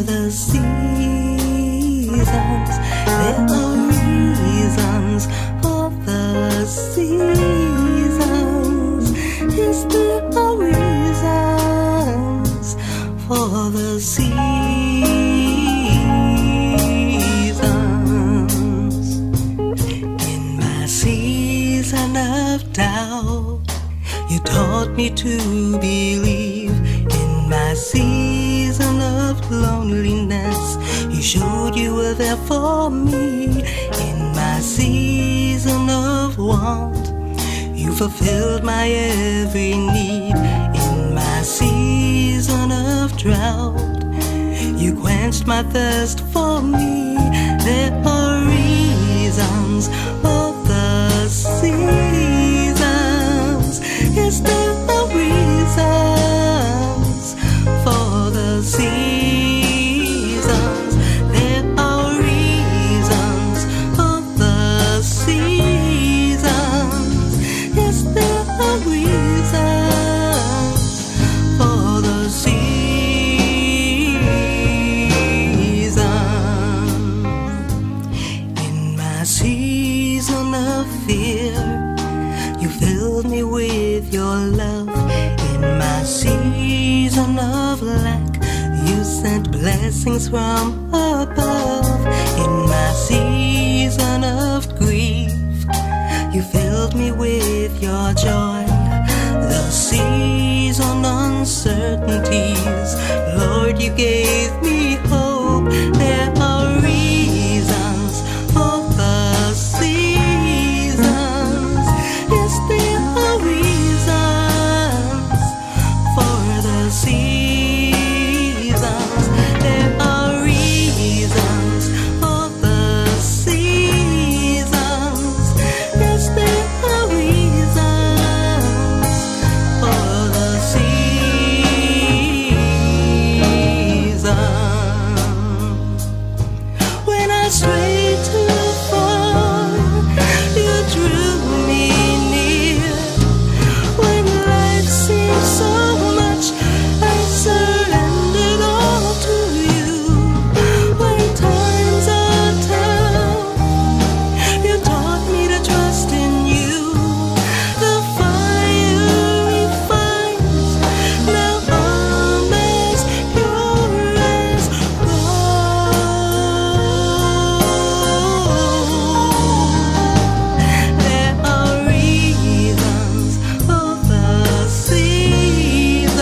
the seasons. There are reasons for the seasons. Yes, there are reasons for the seasons. In my season of doubt, you taught me to believe. In my season of loneliness, you showed you were there for me. In my season of want, you fulfilled my every need. In my season of drought, you quenched my thirst for me. There are reasons for the seasons. Yes, there are reasons for the seasons. There are reasons for the seasons. Yes, there are reasons for the seasons. In my season of fear, you filled me with your love. In my season of lack, you sent blessings from above. In my season of grief, you filled me with your joy. The season uncertainties, Lord, you gave me hope. There are reasons for the seasons. Yes, there are reasons for the seasons. There are reasons for the seasons. Yes, there are reasons for the seasons. When I strayed too far, you drew me near. When life seemed so much, I surrendered all to you. When times are tough, you taught me to trust in you. The fire refines, now I'm as pure as gold. There are reasons for the seasons.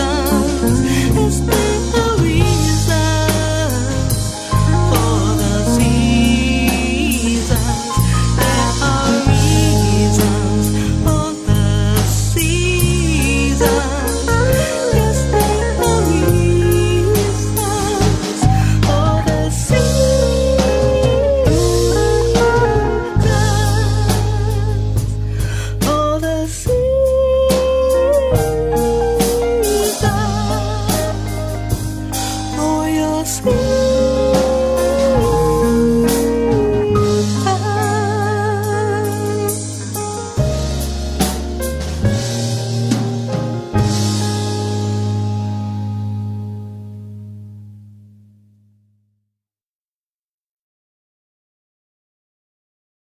Yes, there are reasons for the seasons. There are reasons for the seasons. Yes, there are reasons for the seasons. For the seasons. For your seasons.